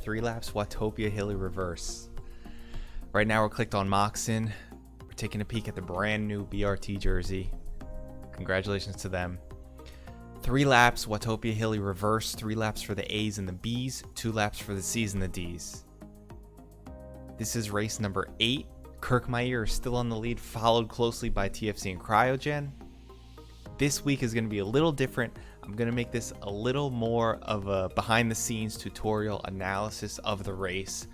3 laps Watopia Hilly reverse. Right now we're clicked on Moxon. We're taking a peek at the brand new BRT jersey. Congratulations to them. 3 laps Watopia Hilly reverse, 3 laps for the A's and the B's, 2 laps for the C's and the D's. This is race number 8. Kirkmeyer is still on the lead, followed closely by TFC and Cryogen. This week is going to be a little different. I'm going to make this a little more of a behind the scenes tutorial analysis of the race,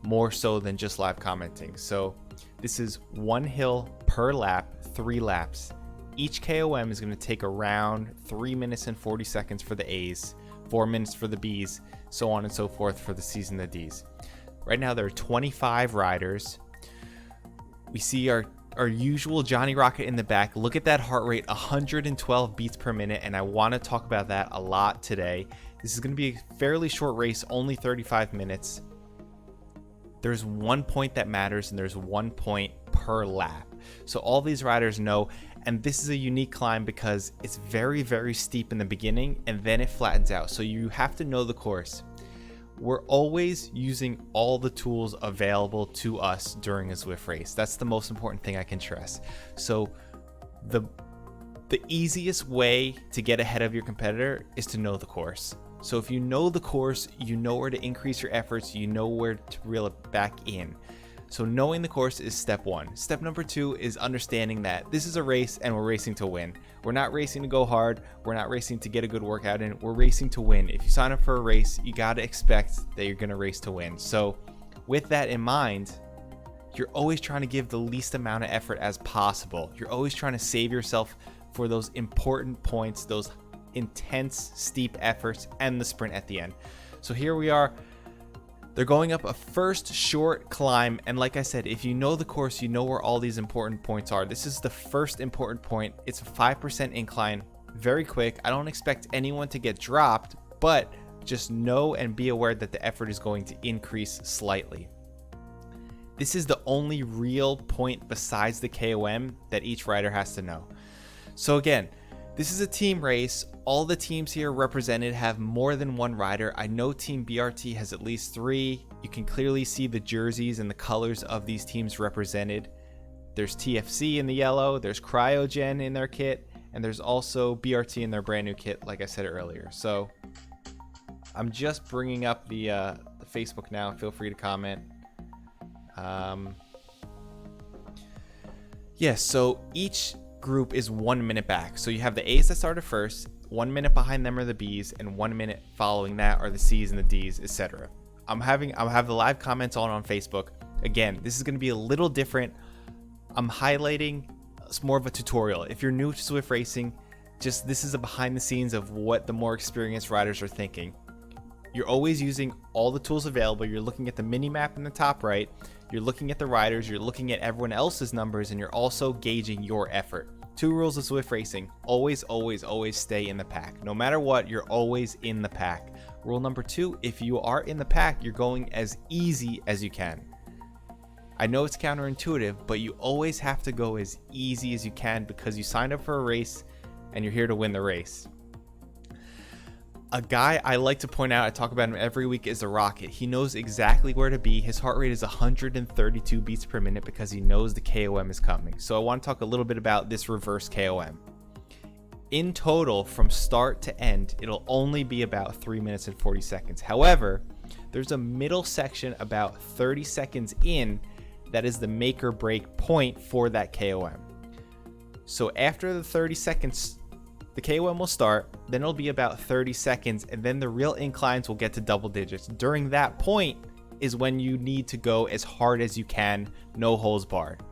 more so than just live commenting. So this is 1 hill per lap, 3 laps. Each KOM is going to take around 3 minutes and 40 seconds for the A's, 4 minutes for the B's, so on and so forth for the C's and the D's. Right now there are 25 riders. We see our usual Johnny Rocket in the back. Look at that heart rate, 112 beats per minute, and I want to talk about that a lot today. This is going to be a fairly short race, only 35 minutes. There's 1 point that matters, and there's 1 point per lap. So all these riders know, and this is a unique climb because it's very, very steep in the beginning, and then it flattens out. So you have to know the course. We're always using all the tools available to us during a Zwift race. That's the most important thing I can stress. So the easiest way to get ahead of your competitor is to know the course. So if you know the course, you know where to increase your efforts, you know where to reel it back in. So knowing the course is step 1. Step number 2 is understanding that this is a race and we're racing to win. We're not racing to go hard. We're not racing to get a good workout in. We're racing to win. If you sign up for a race, you got to expect that you're going to race to win. So with that in mind, you're always trying to give the least amount of effort as possible. You're always trying to save yourself for those important points, those intense, steep efforts, and the sprint at the end. So here we are. They're going up a first short climb, and like I said, if you know the course, you know where all these important points are. This is the first important point. It's a 5% incline, very quick. I don't expect anyone to get dropped, but just know and be aware that the effort is going to increase slightly. This is the only real point besides the KOM that each rider has to know. So again, this is a team race. All the teams here represented have more than 1 rider. I know Team BRT has at least 3. You can clearly see the jerseys and the colors of these teams represented. There's TFC in the yellow, there's Cryogen in their kit, and there's also BRT in their brand new kit, like I said earlier. So I'm just bringing up the Facebook now. Feel free to comment. Yes, so each group is 1 minute back. So you have the A's that started first, 1 minute behind them are the B's, and 1 minute following that are the C's and the D's, etc. I'll have the live comments on Facebook. Again, this is going to be a little different. I'm highlighting it's more of a tutorial. If you're new to Zwift racing, this is a behind the scenes of what the more experienced riders are thinking. You're always using all the tools available. You're looking at the mini map in the top right. You're looking at the riders. You're looking at everyone else's numbers, and you're also gauging your effort. 2 rules of Zwift racing: always, always, always stay in the pack. No matter what, you're always in the pack. Rule number 2: if you are in the pack, you're going as easy as you can. I know it's counterintuitive, but you always have to go as easy as you can because you signed up for a race and you're here to win the race. A guy I like to point out, I talk about him every week, is the Rocket. He knows exactly where to be. His heart rate is 132 beats per minute because he knows the KOM is coming. So I want to talk a little bit about this reverse KOM. In total, from start to end, it'll only be about 3 minutes and 40 seconds. However, there's a middle section about 30 seconds in that is the make or break point for that KOM. So after the 30 seconds, the KOM will start, then it'll be about 30 seconds, and then the real inclines will get to double digits. During that point is when you need to go as hard as you can, no holes barred.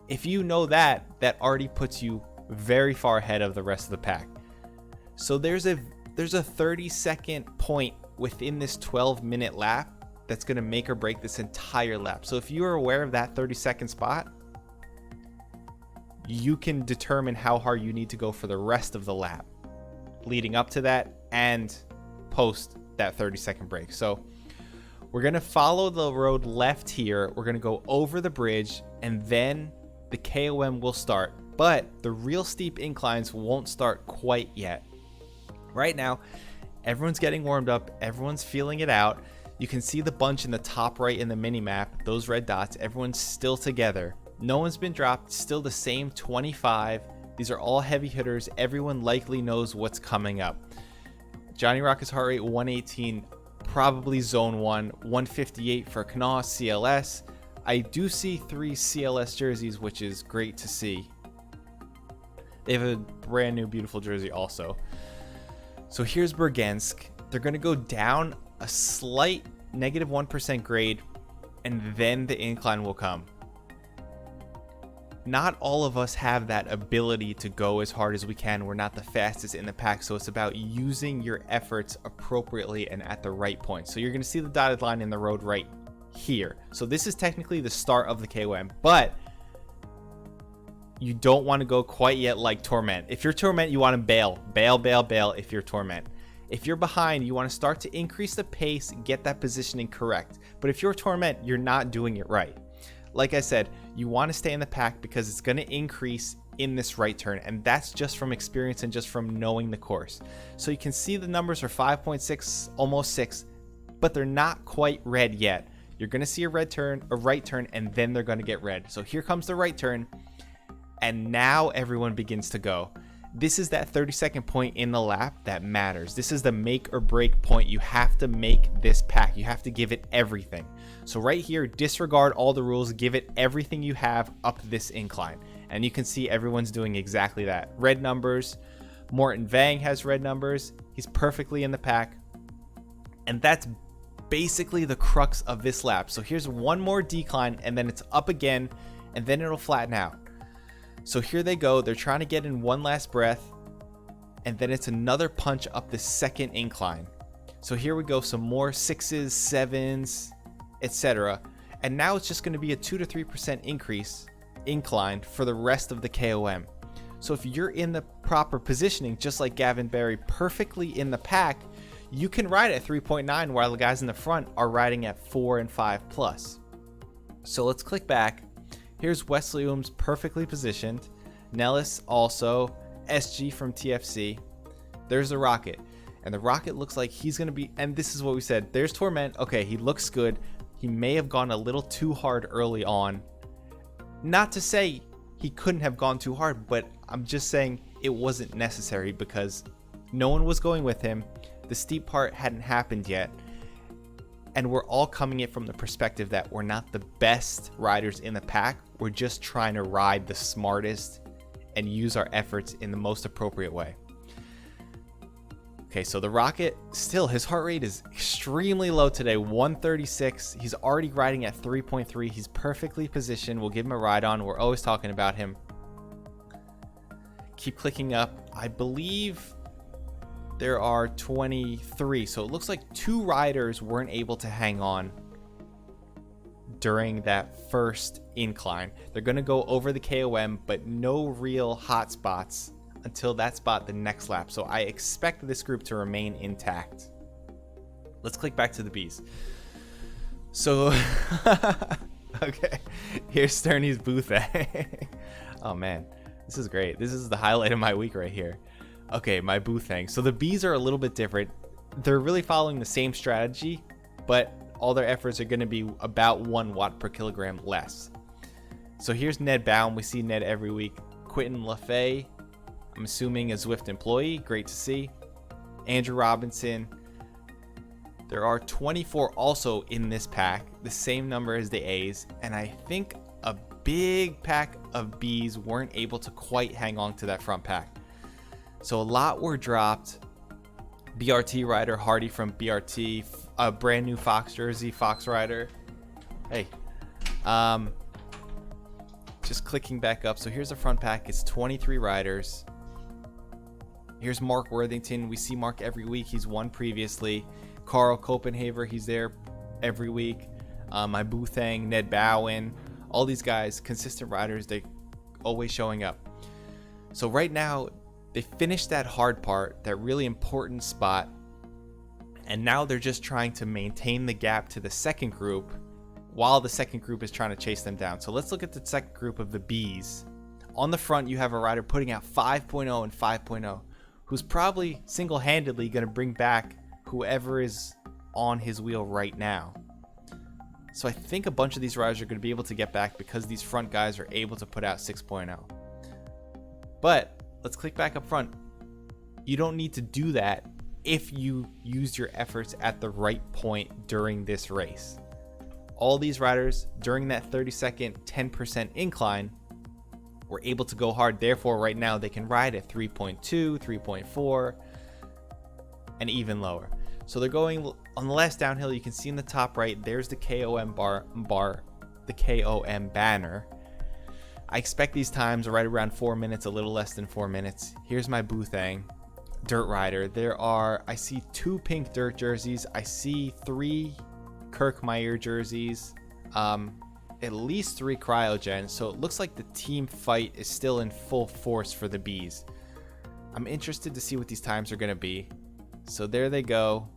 If you know that already puts you very far ahead of the rest of the pack. So there's a 30-second point within this 12-minute lap that's going to make or break this entire lap. So if you are aware of that 30-second spot, you can determine how hard you need to go for the rest of the lap leading up to that and post that 30-second break. So we're going to follow the road left here. We're going to go over the bridge, and then the KOM will start, but the real steep inclines won't start quite yet. Right now, everyone's getting warmed up. Everyone's feeling it out. You can see the bunch in the top right in the mini map, those red dots. Everyone's still together. No one's been dropped, still the same 25. These are all heavy hitters. Everyone likely knows what's coming up. Johnny Rocket's heart rate 118, probably zone 1, 158 for Knaw, CLS. I do see 3 CLS jerseys, which is great to see. They have a brand new beautiful jersey also. So here's Bergensk. They're going to go down a slight negative 1% grade, and then the incline will come. Not all of us have that ability to go as hard as we can. We're not the fastest in the pack, so it's about using your efforts appropriately and at the right point. So you're going to see the dotted line in the road right here. So this is technically the start of the KOM, but you don't want to go quite yet like Torment. If you're Torment, you want to bail if you're Torment. If you're behind, you want to start to increase the pace, get that positioning correct. But if you're Torment, you're not doing it right. Like I said, you want to stay in the pack because it's going to increase in this right turn, and that's just from experience and just from knowing the course. So you can see the numbers are 5.6, almost 6, but they're not quite red yet. You're going to see a right turn, and then they're going to get red. So here comes the right turn, and now everyone begins to go. This is that 30-second point in the lap that matters. This is the make or break point. You have to make this pack. You have to give it everything. So right here, disregard all the rules, give it everything you have up this incline. And you can see everyone's doing exactly that. Red numbers. Morten Vang has red numbers. He's perfectly in the pack. And that's basically the crux of this lap. So here's one more decline, and then it's up again, and then it'll flatten out. So here they go. They're trying to get in one last breath, and then it's another punch up the second incline. So here we go, some more 6s, 7s, etc. And now it's just going to be a 2 to 3% incline for the rest of the KOM. So if you're in the proper positioning, just like Gavin Barry, perfectly in the pack, you can ride at 3.9 while the guys in the front are riding at 4 and 5 plus. So let's click back. Here's Wesley Ooms perfectly positioned. Nellis also. SG from TFC. There's the Rocket. And the Rocket looks like he's going to be... And this is what we said. There's Torment. Okay, he looks good. He may have gone a little too hard early on. Not to say he couldn't have gone too hard, but I'm just saying it wasn't necessary because no one was going with him. The steep part hadn't happened yet. And we're all coming in from the perspective that we're not the best riders in the pack. We're just trying to ride the smartest and use our efforts in the most appropriate way. Okay, so the Rocket, still, his heart rate is extremely low today, 136. He's already riding at 3.3. He's perfectly positioned. We'll give him a ride on. We're always talking about him. Keep clicking up. I believe there are 23, so it looks like 2 riders weren't able to hang on during that first incline. They're going to go over the KOM, but no real hot spots until that spot the next lap. So I expect this group to remain intact. Let's click back to the Bs. So, okay, here's Sterney's booth. Oh man, this is great. This is the highlight of my week right here. Okay, my booth thing. So the Bs are a little bit different. They're really following the same strategy, but all their efforts are going to be about 1 watt per kilogram less. So here's Ned Baum. We see Ned every week. Quentin LaFay, I'm assuming a Zwift employee. Great to see. Andrew Robinson. There are 24 also in this pack, the same number as the A's, and I think a big pack of Bs weren't able to quite hang on to that front pack. So a lot were dropped. BRT rider Hardy from BRT, a brand new Fox jersey, Fox rider. Hey, just clicking back up. So here's the front pack. It's 23 riders. Here's Mark Worthington. We see Mark every week. He's won previously. Carl Copenhaver, he's there every week. My Boothang, Ned Bowen, all these guys, consistent riders. They always showing up. So right now, they finished that hard part, that really important spot, and now they're just trying to maintain the gap to the second group while the second group is trying to chase them down. So let's look at the second group of the Bs. On the front, you have a rider putting out 5.0 and 5.0, who's probably single-handedly going to bring back whoever is on his wheel right now. So I think a bunch of these riders are going to be able to get back because these front guys are able to put out 6.0. But let's click back up front. You don't need to do that if you used your efforts at the right point during this race. All these riders during that 30-second 10% incline were able to go hard. Therefore, right now they can ride at 3.2, 3.4, and even lower. So they're going on the last downhill. You can see in the top right, there's the KOM the KOM banner. I expect these times right around 4 minutes, a little less than 4 minutes. Here's my Boothang dirt rider. I see 2 pink dirt jerseys. I see 3 Kirkmeyer jerseys, at least 3 cryogen. So it looks like the team fight is still in full force for the bees. I'm interested to see what these times are going to be. So there they go.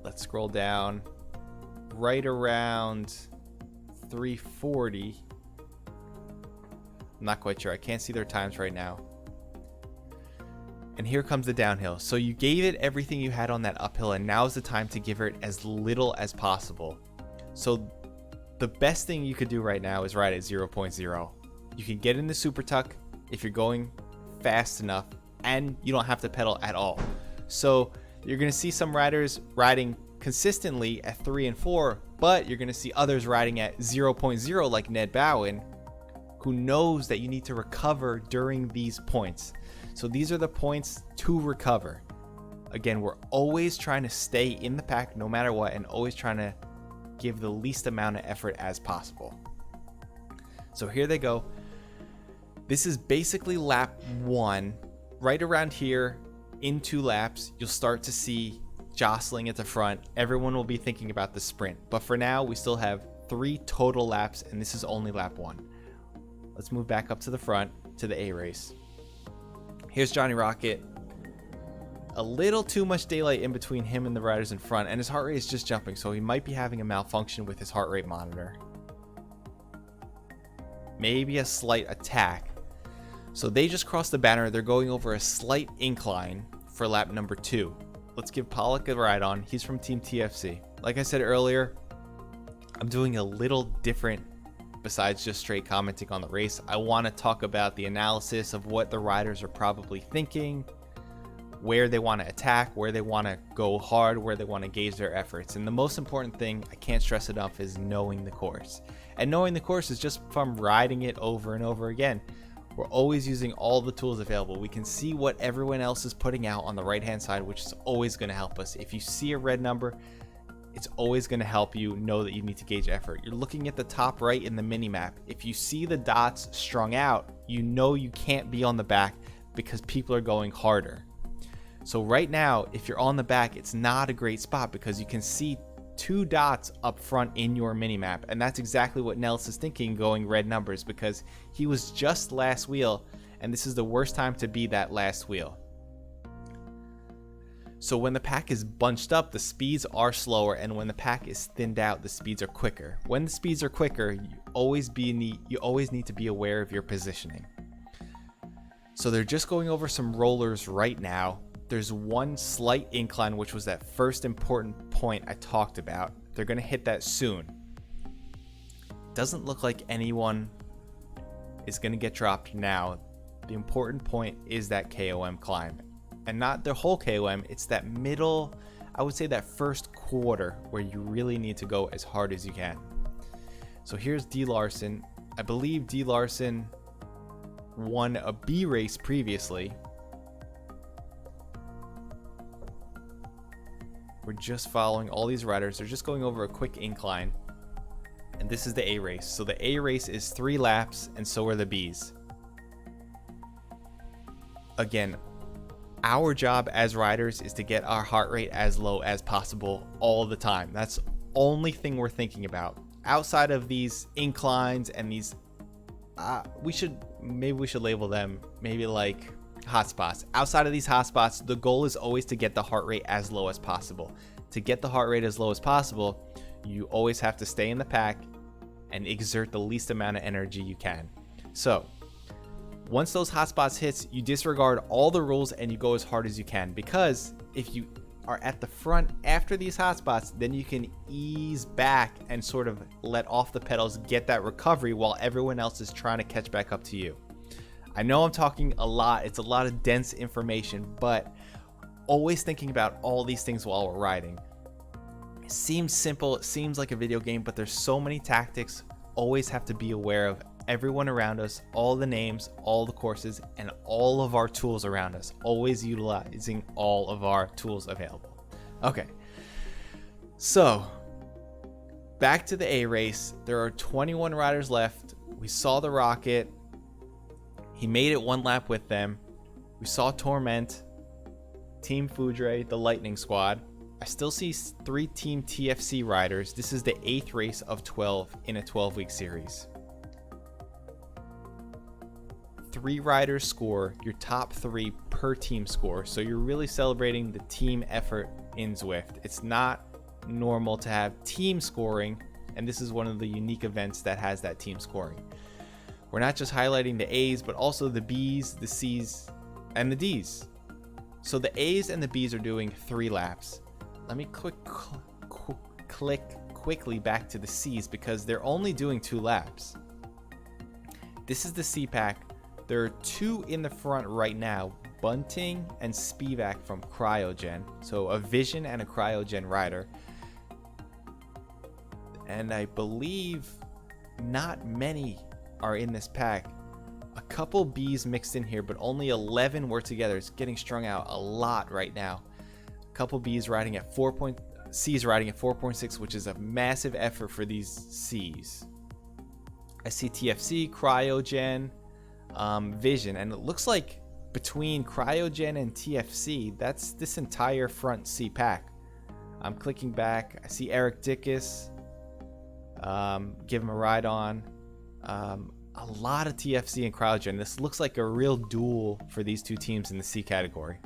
Let's scroll down. Right around 3:40. I'm not quite sure. I can't see their times right now. And here comes the downhill. So you gave it everything you had on that uphill, and now is the time to give it as little as possible. So the best thing you could do right now is ride at 0.0. You can get in the super tuck if you're going fast enough, and you don't have to pedal at all. So you're going to see some riders riding consistently at 3 and 4, but you're going to see others riding at 0.0 like Ned Bowen, who knows that you need to recover during these points. So these are the points to recover. Again, we're always trying to stay in the pack no matter what, and always trying to give the least amount of effort as possible. So here they go. This is basically lap 1. Right around here, in 2 laps, you'll start to see jostling at the front. Everyone will be thinking about the sprint. But for now, we still have 3 total laps, and this is only lap 1. Let's move back up to the front to the A race. Here's Johnny Rocket. A little too much daylight in between him and the riders in front, and his heart rate is just jumping, so he might be having a malfunction with his heart rate monitor. Maybe a slight attack. So they just crossed the banner. They're going over a slight incline for lap number 2. Let's give Pollock a ride on. He's from Team TFC. Like I said earlier, I'm doing a little different besides just straight commenting on the race. I want to talk about the analysis of what the riders are probably thinking, where they want to attack, where they want to go hard, where they want to gauge their efforts. And the most important thing, I can't stress enough, is knowing the course. And knowing the course is just from riding it over and over again. We're always using all the tools available. We can see what everyone else is putting out on the right hand side, which is always going to help us. If you see a red number, it's always going to help you know that you need to gauge effort. You're looking at the top right in the mini map. If you see the dots strung out, you know you can't be on the back because people are going harder. So right now, if you're on the back, it's not a great spot because you can see 2 dots up front in your mini map, and that's exactly what Nels is thinking, going red numbers, because he was just last wheel, and this is the worst time to be that last wheel. So when the pack is bunched up, the speeds are slower, and when the pack is thinned out, the speeds are quicker. When the speeds are quicker, you always need to be aware of your positioning. So they're just going over some rollers right now. There's one slight incline, which was that first important point I talked about. They're going to hit that soon. Doesn't look like anyone is going to get dropped now. The important point is that KOM climb. And not the whole KOM, it's that middle, I would say that first quarter where you really need to go as hard as you can. So here's D. Larson. I believe D. Larson won a B race previously. We're just following all these riders. They're just going over a quick incline. And this is the A race. So the A race is 3 laps, and so are the Bs. Again, our job as riders is to get our heart rate as low as possible all the time. That's the only thing we're thinking about. Outside of these inclines and these, maybe we should label them maybe like hotspots. Outside of these hotspots, the goal is always to get the heart rate as low as possible. To get the heart rate as low as possible, you always have to stay in the pack and exert the least amount of energy you can. So Once those hotspots hits, you disregard all the rules and you go as hard as you can, because if you are at the front after these hotspots, then you can ease back and sort of let off the pedals, get that recovery while everyone else is trying to catch back up to you. I know I'm talking a lot, it's a lot of dense information, but always thinking about all these things while we're riding. It seems simple, it seems like a video game, but there's so many tactics. Always have to be aware of everyone around us, all the names, all the courses, and all of our tools around us. Always utilizing all of our tools available. Okay, so back to the A race. There are 21 riders left. We saw the Rocket. He made it one lap with them. We saw Torment, Team Foudre, the Lightning Squad. I still see 3 Team TFC riders. This is the 8th race of 12 in a 12-week series. 3 riders score, your top 3 per team score. So you're really celebrating the team effort in Zwift. It's not normal to have team scoring, and this is one of the unique events that has that team scoring. We're not just highlighting the A's, but also the B's, the C's, and the D's. So the A's and the B's are doing 3 laps. Let me click quickly back to the C's because they're only doing 2 laps. This is the C pack. There are 2 in the front right now, Bunting and Spivak from Cryogen. So a Vision and a Cryogen rider. And I believe not many are in this pack. A couple B's mixed in here, but only 11 were together. It's getting strung out a lot right now. A couple B's riding at 4. C's riding at 4.6, which is a massive effort for these C's. I see TFC, Cryogen, Vision, and it looks like between Cryogen and TFC, that's this entire front C pack. I'm clicking back. I see Eric Dickus. Give him a ride on. A lot of TFC and Cryogen. This looks like a real duel for these 2 teams in the C category.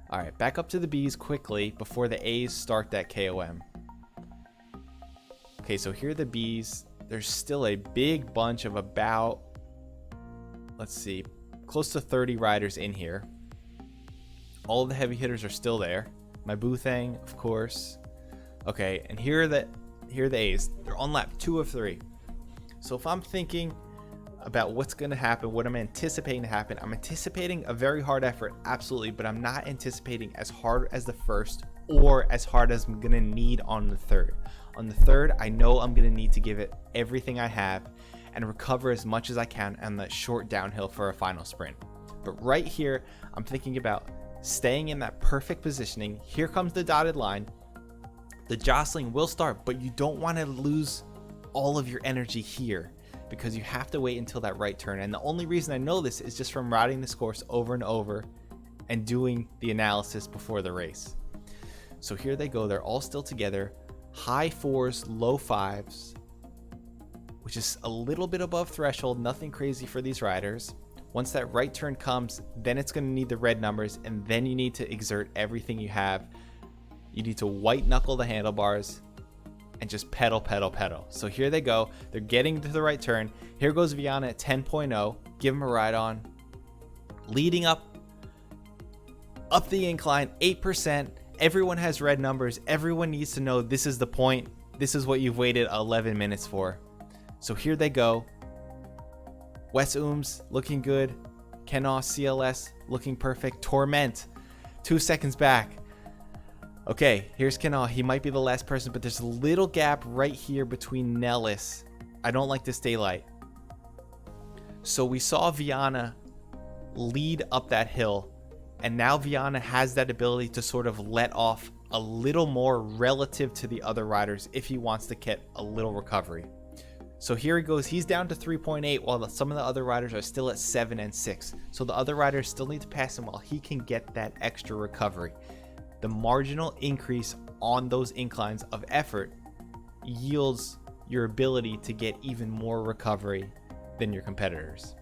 All right, back up to the B's quickly before the A's start that KOM. Okay, so here are the B's. There's still a big bunch of about, let's see, close to 30 riders in here. All of the heavy hitters are still there. My Boothang, of course. Okay, and here are the A's. They're on lap 2 of 3. So if I'm thinking about what's going to happen, what I'm anticipating to happen, I'm anticipating a very hard effort, absolutely, but I'm not anticipating as hard as the first or as hard as I'm going to need on the third. On the third, I know I'm going to need to give it everything I have and recover as much as I can on that short downhill for a final sprint. But right here, I'm thinking about staying in that perfect positioning. Here comes the dotted line. The jostling will start, but you don't want to lose all of your energy here because you have to wait until that right turn. And the only reason I know this is just from riding this course over and over and doing the analysis before the race. So here they go. They're all still together. High 4s, low 5s, which is a little bit above threshold. Nothing crazy for these riders. Once that right turn comes, then it's going to need the red numbers, and then you need to exert everything you have. You need to white knuckle the handlebars and just pedal, pedal, pedal. So here they go. They're getting to the right turn. Here goes Viana at 10.0. Give him a ride on. Leading up the incline, 8%. Everyone has red numbers. Everyone needs to know this is the point. This is what you've waited 11 minutes for. So here they go. Wes Ooms looking good. Kenau CLS looking perfect. Torment 2 seconds back. Okay, here's Kenau. He might be the last person, but there's a little gap right here between Nellis. I don't like this daylight. So we saw Viana lead up that hill, and now Viana has that ability to sort of let off a little more relative to the other riders if he wants to get a little recovery. So here he goes. He's down to 3.8 while some of the other riders are still at 7 and 6. So the other riders still need to pass him while he can get that extra recovery. The marginal increase on those inclines of effort yields your ability to get even more recovery than your competitors.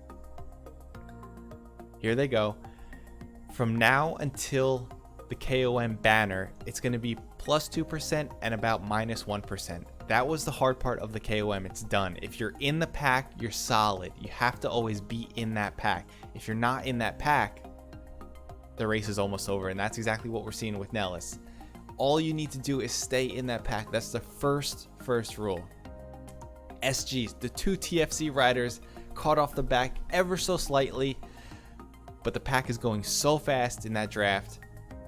Here they go. From now until the KOM banner, it's going to be plus 2% and about minus 1%. That was the hard part of the KOM. It's done. If you're in the pack, you're solid. You have to always be in that pack. If you're not in that pack, the race is almost over, and that's exactly what we're seeing with Nellis. All you need to do is stay in that pack. That's the first rule. SGs, the two TFC riders, caught off the back ever so slightly, but the pack is going so fast in that draft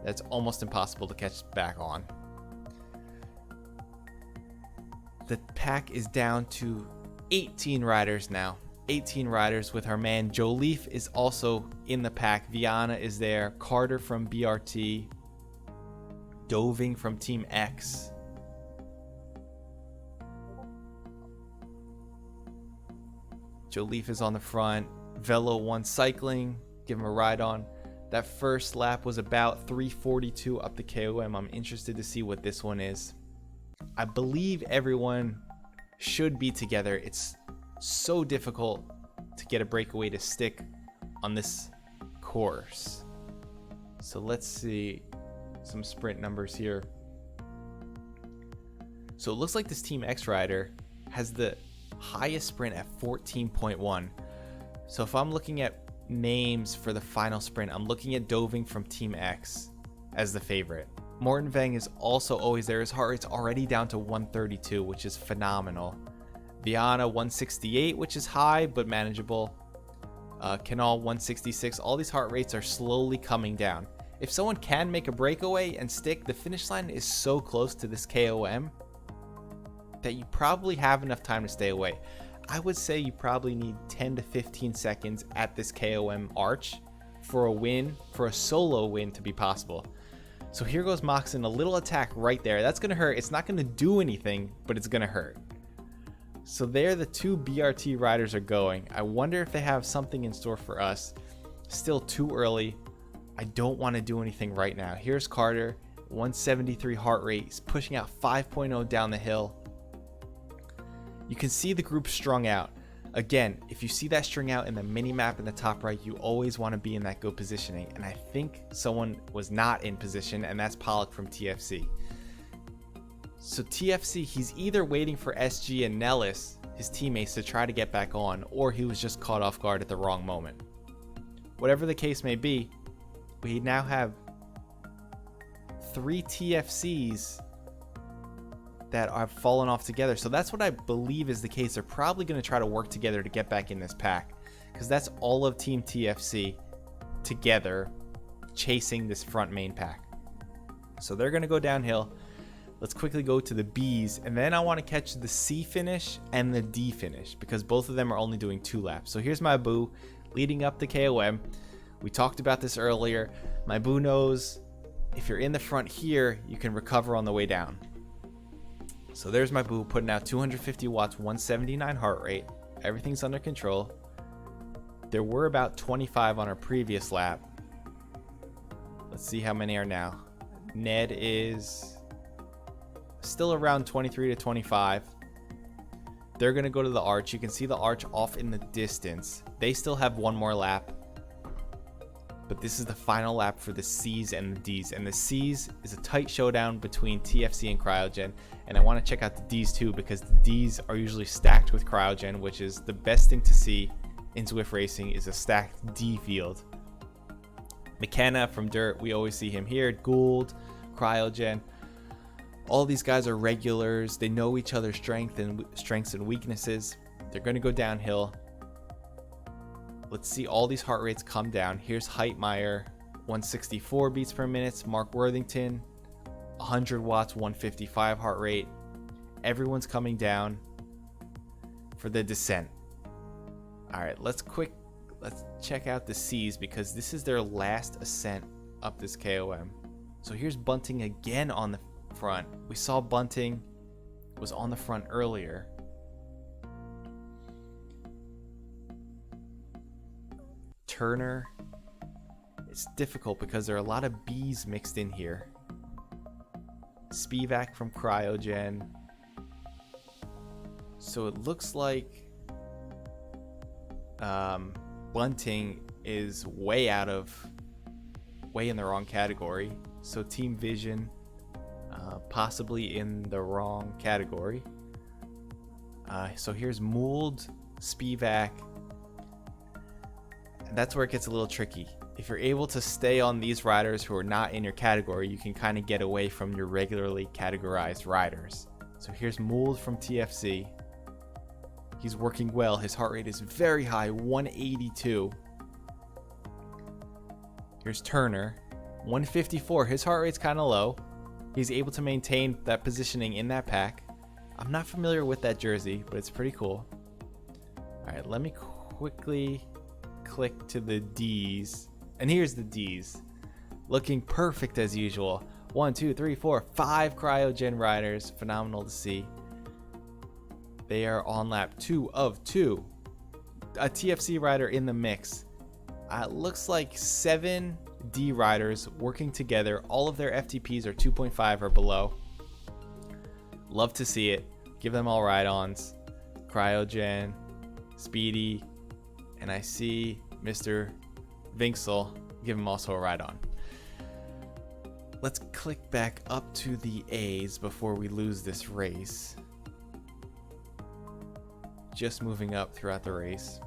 that's almost impossible to catch back on. The pack is down to 18 riders now. 18 riders with our man Joe Leaf is also in the pack. Viana is there. Carter from BRT. Doving from Team X. Joe Leaf is on the front. Velo 1 Cycling. Give him a ride on. That first lap was about 3:42 up the KOM. I'm interested to see what this one is. I believe everyone should be together. It's so difficult to get a breakaway to stick on this course. So let's see some sprint numbers here. So it looks like this Team X rider has the highest sprint at 14.1. So if I'm looking at names for the final sprint, I'm looking at Doving from Team X as the favorite. Morten Vang is also always there. His heart rate's already down to 132, which is phenomenal. Viana 168, which is high but manageable. Canal 166. All these heart rates are slowly coming down. If someone can make a breakaway and stick, the finish line is so close to this KOM that you probably have enough time to stay away. I would say you probably need 10 to 15 seconds at this KOM arch for a win, for a solo win to be possible. So here goes Moxon, a little attack right there. That's going to hurt. It's not going to do anything, but it's going to hurt. So there the two BRT riders are going. I wonder if they have something in store for us. Still too early. I don't want to do anything right now. Here's Carter, 173 heart rate. He's pushing out 5.0 down the hill. You can see the group strung out. Again, if you see that string out in the mini map in the top right, you always want to be in that good positioning. And I think someone was not in position, and that's Pollock from TFC. So TFC, he's either waiting for SG and Nellis, his teammates, to try to get back on, or he was just caught off guard at the wrong moment. Whatever the case may be, we now have 3 TFCs that have fallen off together. So that's what I believe is the case. They're probably going to try to work together to get back in this pack, because that's all of Team TFC together chasing this front main pack. So they're going to go downhill. Let's quickly go to the B's, and then I want to catch the C finish and the D finish, because both of them are only doing 2 laps. So here's my boo leading up the KOM. We talked about this earlier. My boo knows if you're in the front here, you can recover on the way down. So there's my boo putting out 250 watts, 179 heart rate. Everything's under control. There were about 25 on our previous lap. Let's see how many are now. Ned is still around 23 to 25. They're going to go to the arch. You can see the arch off in the distance. They still have one more lap. But this is the final lap for the C's and the D's. And the C's is a tight showdown between TFC and Cryogen. And I want to check out the D's too, because the D's are usually stacked with Cryogen, which is the best thing to see in Zwift racing, is a stacked D field. McKenna from Dirt, we always see him here. Gould, Cryogen. All these guys are regulars. They know each other's strengths and weaknesses. They're going to go downhill. Let's see all these heart rates come down. Here's Heitmeyer, 164 beats per minute. Mark Worthington, 100 watts, 155 heart rate. Everyone's coming down for the descent. All right, let's check out the C's, because this is their last ascent up this KOM. So here's Bunting again on the front. We saw Bunting was on the front earlier. Turner. It's difficult because there are a lot of B's mixed in here. Spivak from Cryogen. So it looks like Bunting is way in the wrong category. So Team Vision, possibly in the wrong category. So here's Mould, Spivak. And that's where it gets a little tricky. If you're able to stay on these riders who are not in your category, you can kind of get away from your regularly categorized riders. So here's Mould from TFC. He's working well. His heart rate is very high, 182. Here's Turner, 154. His heart rate's kind of low. He's able to maintain that positioning in that pack. I'm not familiar with that jersey, but it's pretty cool. All right, let me quickly click to the D's. And here's the D's. Looking perfect as usual. 1, 2, 3, 4, 5 cryogen riders. Phenomenal to see. They are on lap 2 of 2. A TFC rider in the mix. Looks like 7 D riders working together. All of their FTPs are 2.5 or below. Love to see it. Give them all ride-ons. Cryogen, Speedy, and I see Mr. Vinksel. Give him also a ride-on. Let's click back up to the A's before we lose this race. Just moving up throughout the race.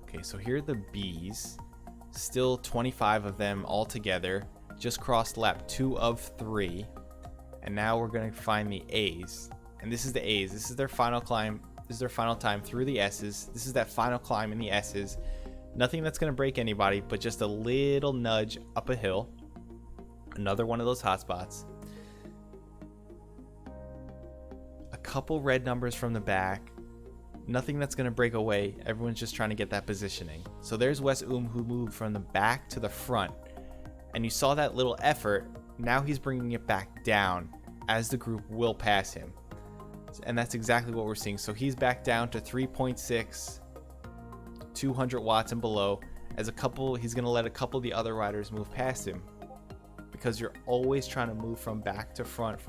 Okay, so here are the B's. Still 25 of them all together. Just crossed lap 2 of 3. And now we're going to find the A's. And this is the A's. This is their final climb. This is their final time through the S's. This is that final climb in the S's. Nothing that's going to break anybody, but just a little nudge up a hill. Another one of those hot spots. A couple red numbers from the back. Nothing that's going to break away. Everyone's just trying to get that positioning. So there's Wes who moved from the back to the front. And you saw that little effort. Now he's bringing it back down as the group will pass him. And that's exactly what we're seeing. So he's back down to 3.6, 200 watts and below. He's going to let a couple of the other riders move past him. Because you're always trying to move from back to front,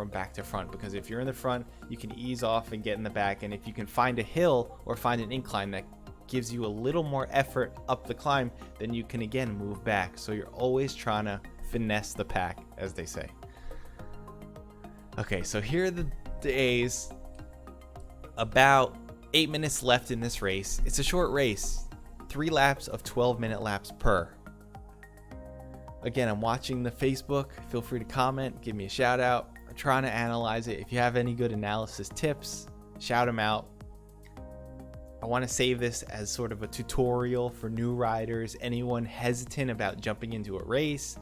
Because if you're in the front, you can ease off and get in the back. And if you can find a hill or find an incline that gives you a little more effort up the climb, then you can again move back. So you're always trying to finesse the pack, as they say. Okay, so here are the A's. About 8 minutes left in this race. It's a short race. 3 laps of 12-minute laps per. Again, I'm watching the Facebook. Feel free to comment, give me a shout out. I'm trying to analyze it. If you have any good analysis tips, shout them out. I want to save this as sort of a tutorial for new riders. Anyone hesitant about jumping into a race,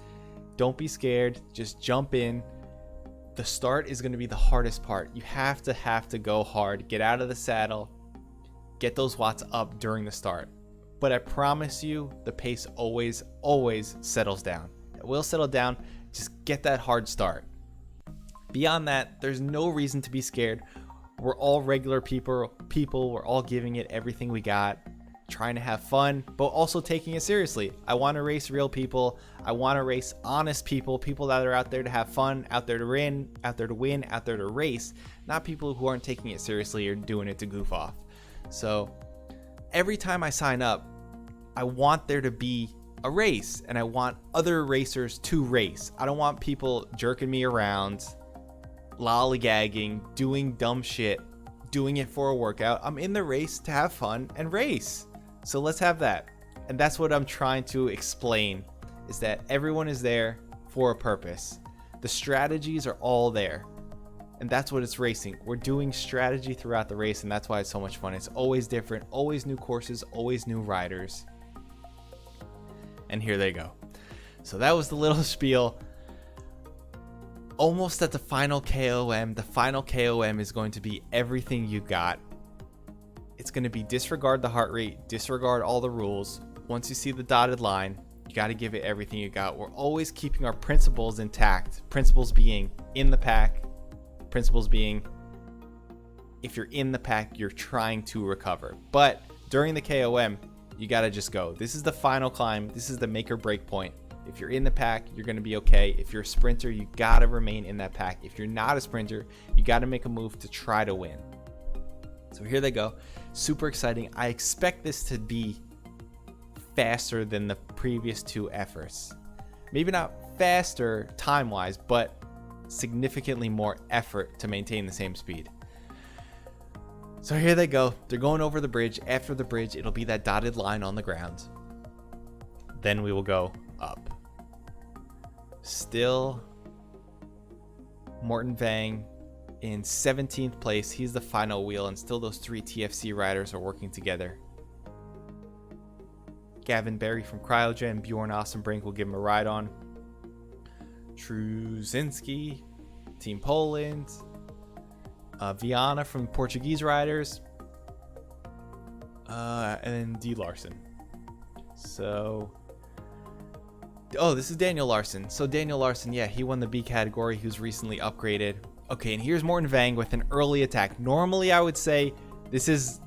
don't be scared. Just jump in. The start is going to be the hardest part. You have to go hard. Get out of the saddle. Get those watts up during the start. But I promise you, the pace always settles down. It will settle down. Just get that hard start. Beyond that, there's no reason to be scared. We're all regular people. We're all giving it everything we got. Trying to have fun, but also taking it seriously. I want to race real people. I want to race honest people. People that are out there to have fun, out there to win, out there to race. Not people who aren't taking it seriously or doing it to goof off. So every time I sign up, I want there to be a race and I want other racers to race. I don't want people jerking me around, lollygagging, doing dumb shit, doing it for a workout. I'm in the race to have fun and race. So let's have that. And that's what I'm trying to explain, is that everyone is there for a purpose. The strategies are all there. And that's what it's racing. We're doing strategy throughout the race, and that's why it's so much fun. It's always different, always new courses, always new riders. And here they go. So that was the little spiel. Almost at the final KOM. The final KOM is going to be everything you got. It's going to be disregard the heart rate, disregard all the rules. Once you see the dotted line, you got to give it everything you got. We're always keeping our principles intact. Principles being in the pack. Principles being, if you're in the pack, you're trying to recover. But during the KOM, you got to just go. This is the final climb. This is the make or break point. If you're in the pack, you're going to be okay. If you're a sprinter, you got to remain in that pack. If you're not a sprinter, you got to make a move to try to win. So here they go. Super exciting. I expect this to be faster than the previous 2 efforts. Maybe not faster time-wise, but significantly more effort to maintain the same speed. So here they go. They're going over the bridge. After the bridge, it'll be that dotted line on the ground. Then we will go up. Still Morton Vang in 17th place. He's the final wheel, and still those 3 TFC riders are working together. Gavin Berry from Cryogen, Bjorn Ossenbrink will give him a ride on. Truzinski, Team Poland. Viana from Portuguese riders. And then D. Larson. So, this is Daniel Larson. So Daniel Larson, yeah, he won the B category. He was recently upgraded. Okay, and here's Morton Vang with an early attack. Normally, I would say this is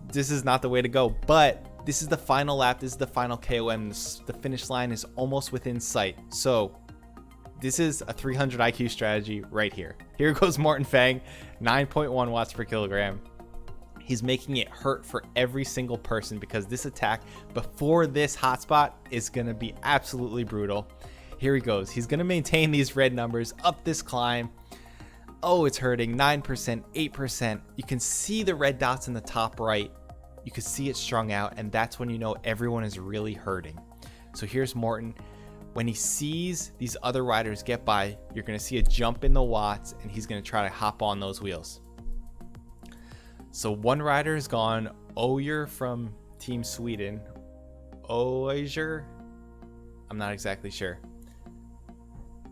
not the way to go, but this is the final lap. This is the final KOM. The finish line is almost within sight. So this is a 300 IQ strategy right here. Here goes Morton Vang, 9.1 watts per kilogram. He's making it hurt for every single person because this attack before this hotspot is going to be absolutely brutal. Here he goes. He's going to maintain these red numbers up this climb. Oh, it's hurting. 9%, 8%. You can see the red dots in the top right. You can see it strung out, and that's when you know everyone is really hurting. So here's Morton. When he sees these other riders get by, you're going to see a jump in the watts, and he's going to try to hop on those wheels. So one rider is gone. Oyer from Team Sweden. Oyer? I'm not exactly sure.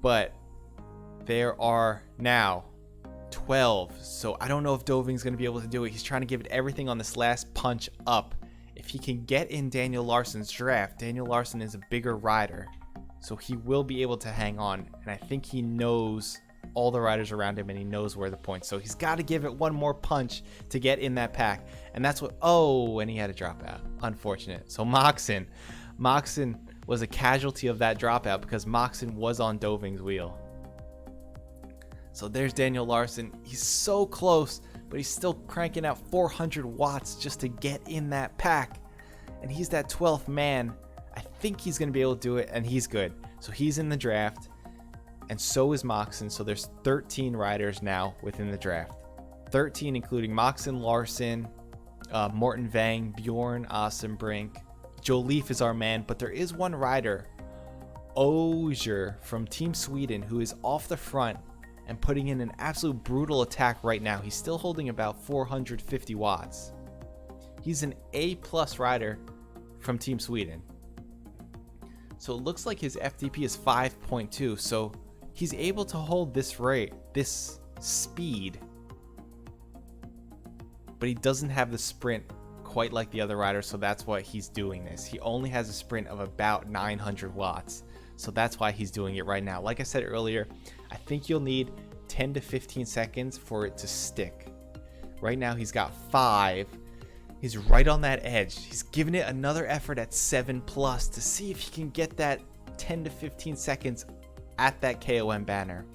But there are now 12. So I don't know if Doving's going to be able to do it. He's trying to give it everything on this last punch up. If he can get in Daniel Larson's draft, Daniel Larson is a bigger rider. So he will be able to hang on. And I think he knows all the riders around him, and he knows where the points. So he's got to give it one more punch to get in that pack. And that's what, and he had a dropout. Unfortunate. So Moxon was a casualty of that dropout because Moxon was on Doving's wheel. So there's Daniel Larson. He's so close, but he's still cranking out 400 watts just to get in that pack. And he's that 12th man. I think he's going to be able to do it, and he's good. So he's in the draft, and so is Moxon. So there's 13 riders now within the draft. 13 including Moxon, Larson, Morton Vang, Bjorn Ossenbrink. Joe Leaf is our man, but there is one rider, Ozier from Team Sweden, who is off the front and putting in an absolute brutal attack right now. He's still holding about 450 watts. He's an A+ rider from Team Sweden. So it looks like his FTP is 5.2. So he's able to hold this rate, this speed, but he doesn't have the sprint quite like the other riders. So that's why he's doing this. He only has a sprint of about 900 watts. So that's why he's doing it right now. Like I said earlier, I think you'll need 10 to 15 seconds for it to stick. Right now he's got 5. He's right on that edge. He's giving it another effort at 7+ to see if he can get that 10 to 15 seconds at that KOM banner.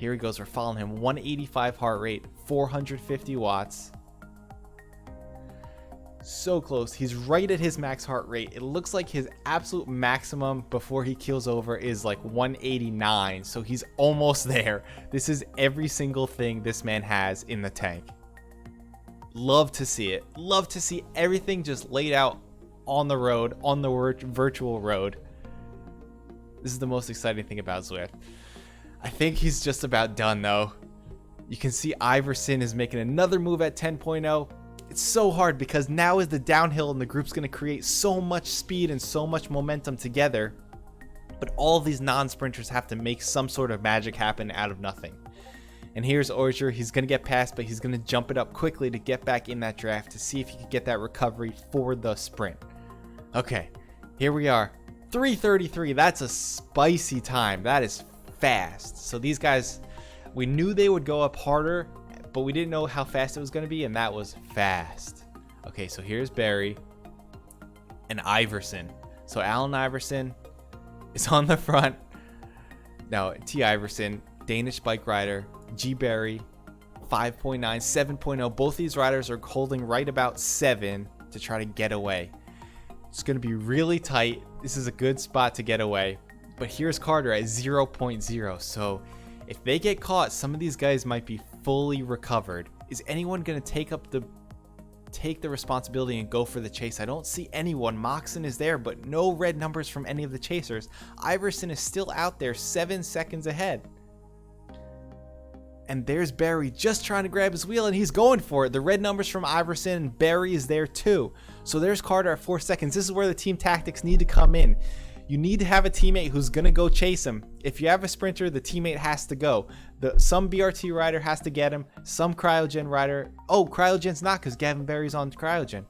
Here he goes. We're following him. 185 heart rate, 450 watts. So close. He's right at his max heart rate. It looks like his absolute maximum before he keels over is like 189. So he's almost there. This is every single thing this man has in the tank. Love to see it. Love to see everything just laid out on the road, on the virtual road. This is the most exciting thing about Zwift. I think he's just about done though. You can see Iverson is making another move at 10.0. It's so hard because now is the downhill and the group's going to create so much speed and so much momentum together. But all of these non-sprinters have to make some sort of magic happen out of nothing. And here's Ozier. He's going to get past, but he's going to jump it up quickly to get back in that draft to see if he can get that recovery for the sprint. Okay, here we are. 3:33. That's a spicy time. That is fast. So these guys, we knew they would go up harder, but we didn't know how fast it was going to be, and that was fast. Okay, so here's Barry and Iverson. So Allen Iverson is on the front. Now, T. Iverson, Danish bike rider. G. Barry, 5.9, 7.0. Both these riders are holding right about 7 to try to get away. It's going to be really tight. This is a good spot to get away. But here's Carter at 0.0. So if they get caught, some of these guys might be fully recovered. Is anyone going to take the responsibility and go for the chase? I don't see anyone. Moxon is there, but no red numbers from any of the chasers. Iverson is still out there 7 seconds ahead. And there's Barry just trying to grab his wheel, and he's going for it. The red numbers from Iverson, and Barry is there too. So there's Carter at 4 seconds. This is where the team tactics need to come in. You need to have a teammate who's going to go chase him. If you have a sprinter, the teammate has to go. Some BRT rider has to get him. Some cryogen rider. Oh, cryogen's not, because Gavin Barry's on cryogen.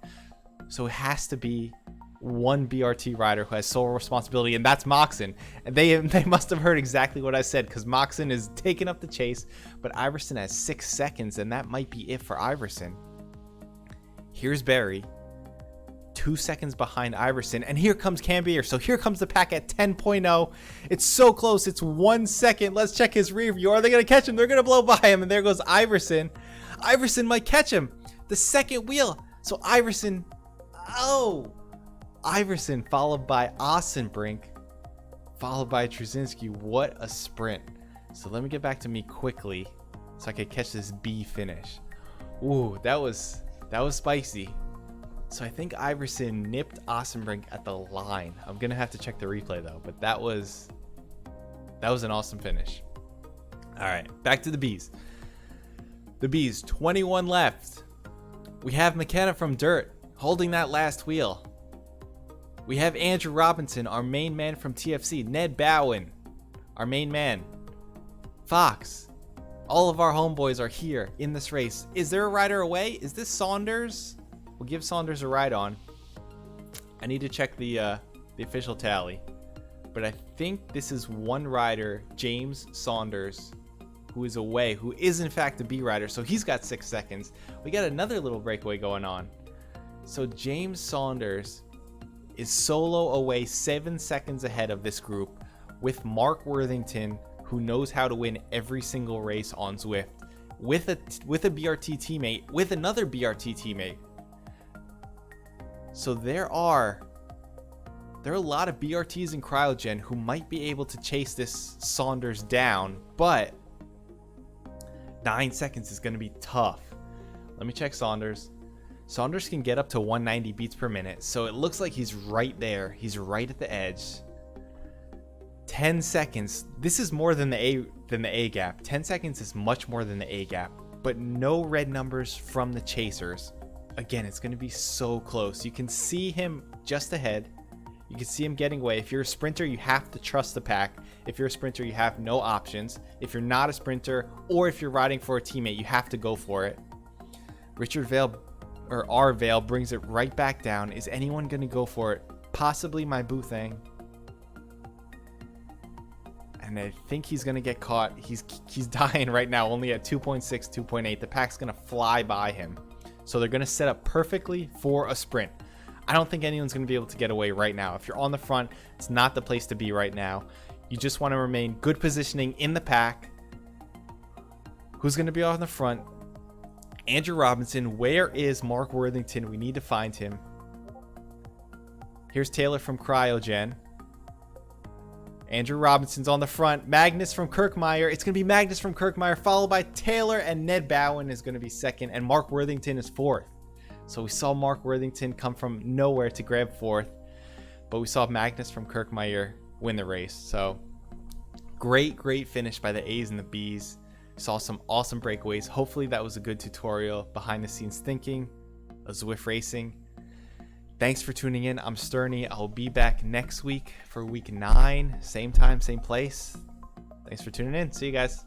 So it has to be one BRT rider who has sole responsibility, and that's Moxon. And they must have heard exactly what I said, because Moxon is taking up the chase, but Iverson has 6 seconds, and that might be it for Iverson. Here's Barry, 2 seconds behind Iverson, and here comes Cambier. So here comes the pack at 10.0. It's so close. It's 1 second. Let's check his rear view. Are they going to catch him? They're going to blow by him, and there goes Iverson. Iverson might catch him. The second wheel. So Iverson, Iverson followed by Ossenbrink, followed by Trzynski. What a sprint. So let me get back to me quickly so I could catch this B finish. Ooh, that was spicy. So I think Iverson nipped Ossenbrink at the line. I'm gonna have to check the replay though, but that was an awesome finish. All right, back to the Bs. The Bs, 21 left. We have McKenna from Dirt holding that last wheel. We have Andrew Robinson, our main man from TFC. Ned Bowen, our main man. Fox. All of our homeboys are here in this race. Is there a rider away? Is this Saunders? We'll give Saunders a ride on. I need to check the official tally. But I think this is one rider, James Saunders, who is away, who is in fact a B rider. So he's got 6 seconds. We got another little breakaway going on. So James Saunders is solo away 7 seconds ahead of this group with Mark Worthington, who knows how to win every single race on Zwift, with a BRT teammate, with another BRT teammate. So there are a lot of BRTs in cryogen who might be able to chase this Saunders down, but 9 seconds is going to be tough. Let me check Saunders. Saunders can get up to 190 beats per minute, so it looks like he's right there. He's right at the edge. 10 seconds. This is more than the A gap. 10 seconds is much more than the A gap, but no red numbers from the chasers. Again, it's going to be so close. You can see him just ahead. You can see him getting away. If you're a sprinter, you have to trust the pack. If you're a sprinter, you have no options. If you're not a sprinter, or if you're riding for a teammate, you have to go for it. Richard Vale, or R Vale, brings it right back down. Is anyone going to go for it? Possibly my Boothang. And I think he's going to get caught. He's dying right now, only at 2.6, 2.8. The pack's going to fly by him. So they're going to set up perfectly for a sprint. I don't think anyone's going to be able to get away right now. If you're on the front, it's not the place to be right now. You just want to remain good positioning in the pack. Who's going to be on the front? Andrew Robinson. Where is Mark Worthington? We need to find him. Here's Taylor from Cryogen. Andrew Robinson's on the front. Magnus from Kirkmeyer. It's going to be Magnus from Kirkmeyer, followed by Taylor, and Ned Bowen is going to be second, and Mark Worthington is fourth. So we saw Mark Worthington come from nowhere to grab fourth, but we saw Magnus from Kirkmeyer win the race. So great finish by the A's and the B's. Saw some awesome breakaways. Hopefully that was a good tutorial, behind the scenes thinking of Zwift racing. Thanks for tuning in. I'm Sterny. I'll be back next week for week 9. Same time, same place. Thanks for tuning in. See you guys.